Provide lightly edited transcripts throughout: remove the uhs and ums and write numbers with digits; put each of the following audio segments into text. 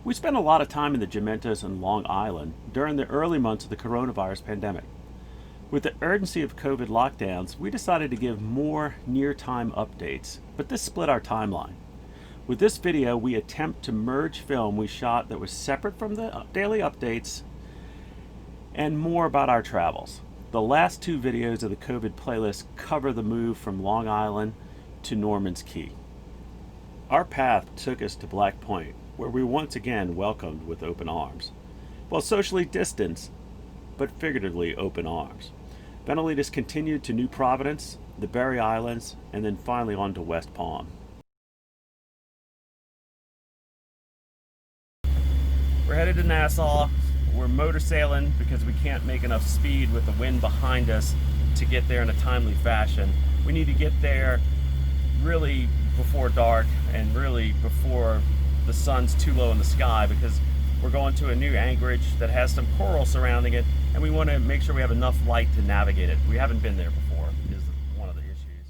We spent a lot of time in the Gementos and Long Island during the early months of the coronavirus pandemic. With the urgency of COVID lockdowns, we decided to give more near-time updates, but this split our timeline. With this video, we attempt to merge film we shot that was separate from the daily updates and more about our travels. The last two videos of the COVID playlist cover the move from Long Island to Norman's Cay. Our path took us to Black Point, where we once again welcomed with open arms. While socially distanced, but figuratively open arms. Ventolines continued to New Providence, the Berry Islands, and then finally on to West Palm. We're headed to Nassau. We're motor sailing because we can't make enough speed with the wind behind us to get there in a timely fashion. We need to get there really before dark and really before the sun's too low in the sky, because we're going to a new anchorage that has some coral surrounding it, and we want to make sure we have enough light to navigate it. We haven't been there before, is one of the issues.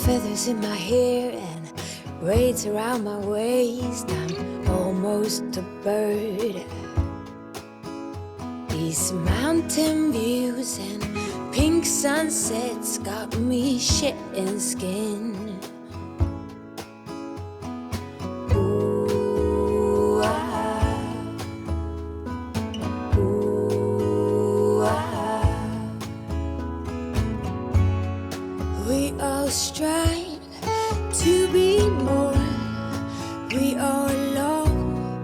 Feathers in my hair and braids around my waist, I'm almost a bird. These mountain views and pink sunsets got me shitting skin. Ooh, ooh, we all strive to be more. We all long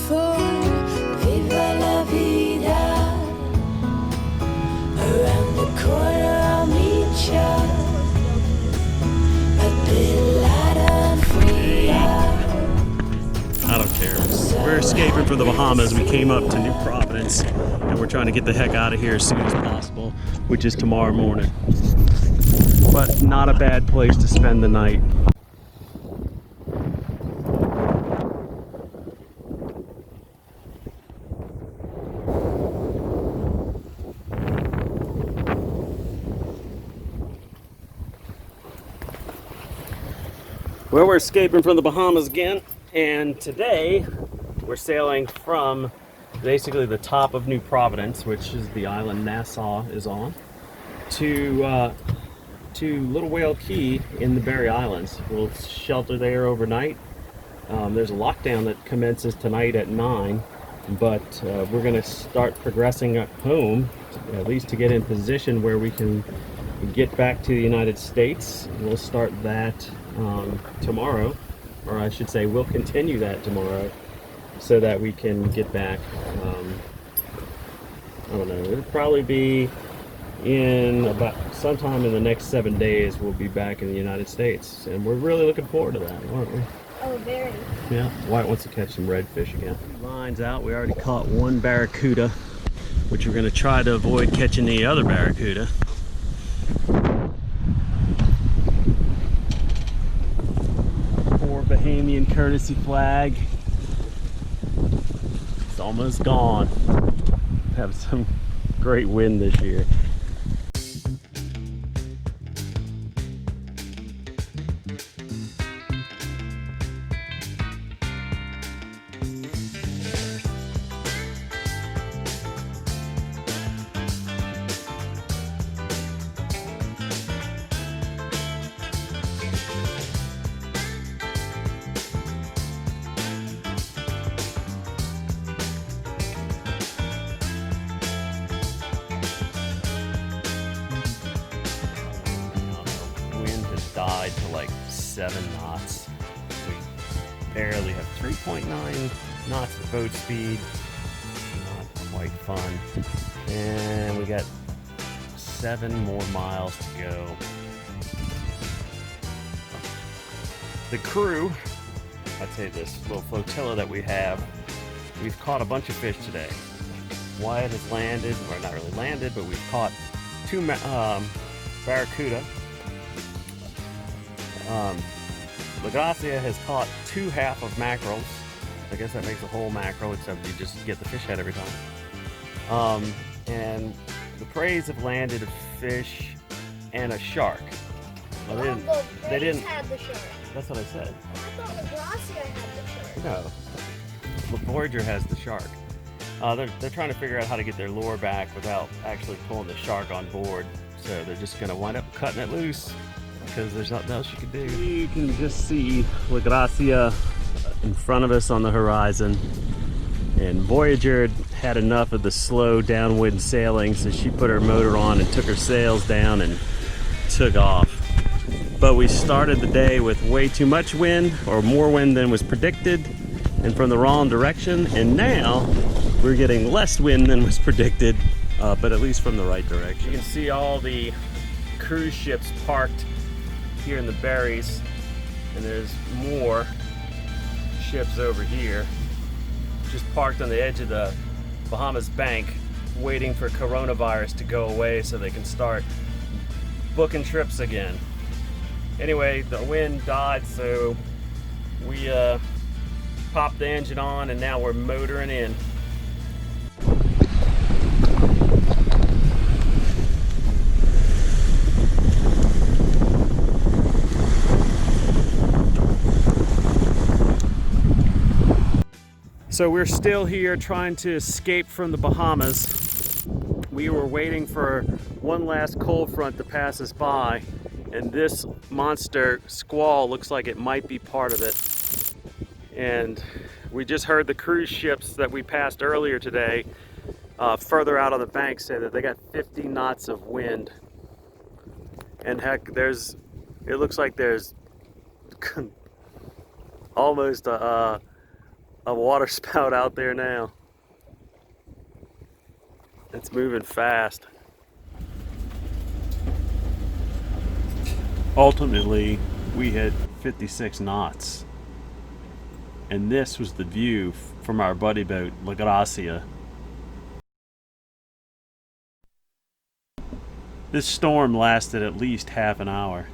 for Viva la Vida. Around the corner I'll meet ya, a bit lighter and freer. I don't care. We're escaping from the Bahamas. We came up to New Providence, and we're trying to get the heck out of here as soon as possible, which is tomorrow morning. But not a bad place to spend the night. Well, we're escaping from the Bahamas again, and today we're sailing from basically the top of New Providence, which is the island Nassau is on, to Little Whale Cay in the Berry Islands. We'll shelter there overnight. There's a lockdown that commences tonight at 9, but we're going to start progressing home, at least to get in position where we can get back to the United States. We'll start that tomorrow, or I should say we'll continue that tomorrow, so that we can get back. I don't know, it'll probably be in about sometime in the next 7 days we'll be back in the United States, and we're really looking forward to that, aren't we? Oh, very. Yeah, Wyatt wants to catch some redfish again. Lines out. We already caught one barracuda, which we're going to try to avoid catching the other barracuda. Poor Bahamian courtesy flag. It's almost gone. Have some great wind this year. Died to like 7 knots. We barely have 3.9 knots of boat speed. Not quite fun. And we got 7 more miles to go. The crew, I'd say this little flotilla that we have, we've caught a bunch of fish today. Wyatt has landed, or not really landed, but we've caught 2 barracuda. LaGracia has caught 2 half of mackerels. I guess that makes a whole mackerel, except you just get the fish head every time. And The prays have landed a fish and a shark. Well, they didn't. Had the shark. That's what I said. I thought the Gracia had the shark. No. The Voyager has the shark. They're trying to figure out how to get their lure back without actually pulling the shark on board. So they're just going to wind up cutting it loose because there's nothing else you can do. You can just see La Gracia in front of us on the horizon. And Voyager had enough of the slow downwind sailing, so she put her motor on and took her sails down and took off. But we started the day with way too much wind, or more wind than was predicted, and from the wrong direction. And now we're getting less wind than was predicted, but at least from the right direction. You can see all the cruise ships parked here in the berries, and there's more ships over here, just parked on the edge of the Bahamas bank, waiting for coronavirus to go away so they can start booking trips again. Anyway, the wind died, so we popped the engine on and now we're motoring in. So we're still here trying to escape from the Bahamas. We were waiting for one last cold front to pass us by, and this monster squall looks like it might be part of it. And we just heard the cruise ships that we passed earlier today further out on the bank say that they got 50 knots of wind. And heck, it looks like there's almost a water spout out there now. It's moving fast. Ultimately, we hit 56 knots. And this was the view from our buddy boat, La Gracia. This storm lasted at least half an hour.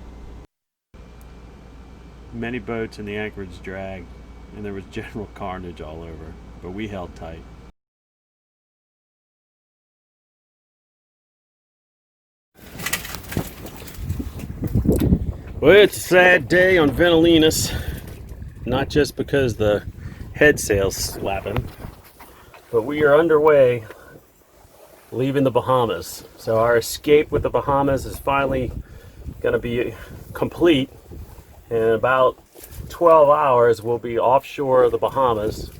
Many boats in the anchorage dragged, and there was general carnage all over, but we held tight. Well, it's a sad day on Ventolines, not just because the head sail's slapping, but we are underway leaving the Bahamas. So our escape with the Bahamas is finally going to be complete. In about 12 hours, we'll be offshore of the Bahamas.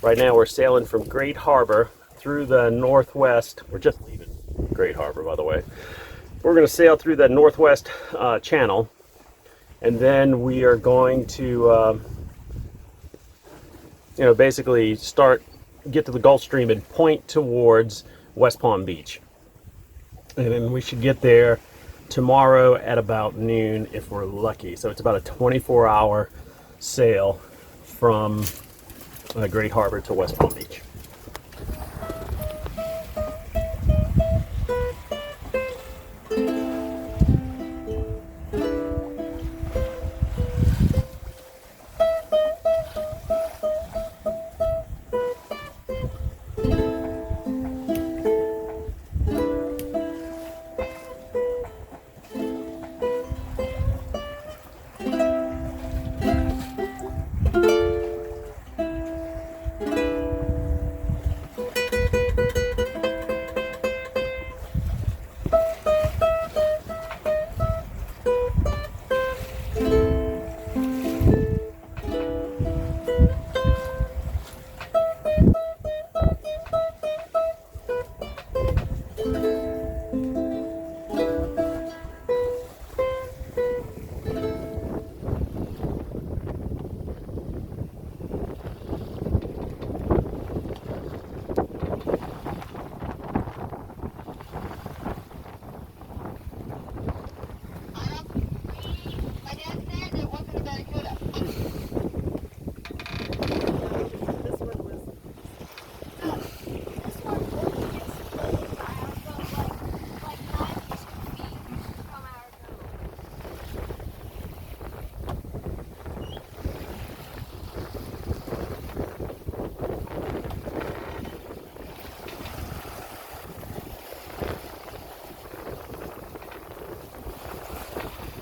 Right now we're sailing from Great Harbor through the northwest. We're just leaving Great Harbor, by the way. We're going to sail through the northwest channel, and then we are going to basically get to the Gulf Stream and point towards West Palm Beach. And then we should get there tomorrow at about noon if we're lucky. So it's about a 24-hour sail from Great Harbor to West Palm Beach.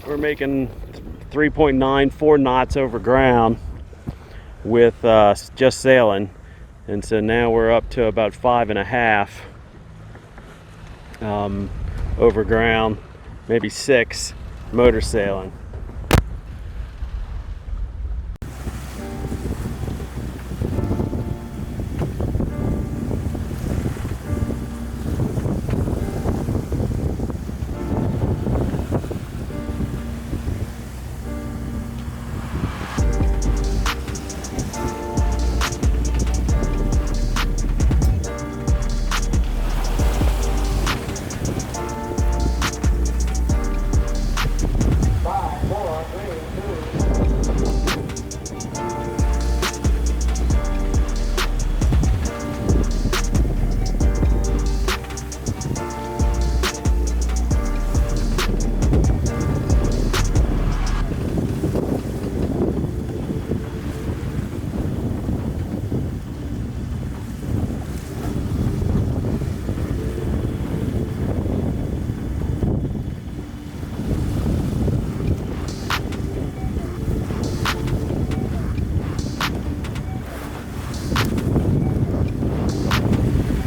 we're making 3.94 knots over ground with just sailing, and so now we're up to about 5.5 over ground, maybe 6 motor sailing.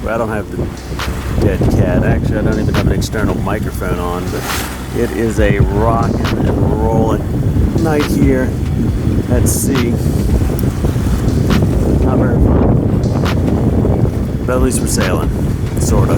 I don't have the dead cat. Actually, I don't even have an external microphone on, but it is a rocking and rolling night here at sea. Not very fun. But at least we're sailing, sorta.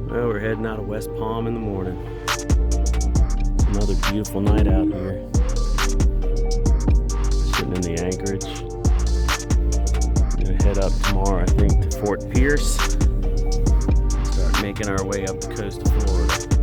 Well, we're heading out of West Palm in the morning. It's another beautiful night out here. Sitting in the anchorage. We're gonna head up tomorrow, I think, to Fort Pierce. Start making our way up the coast of Florida.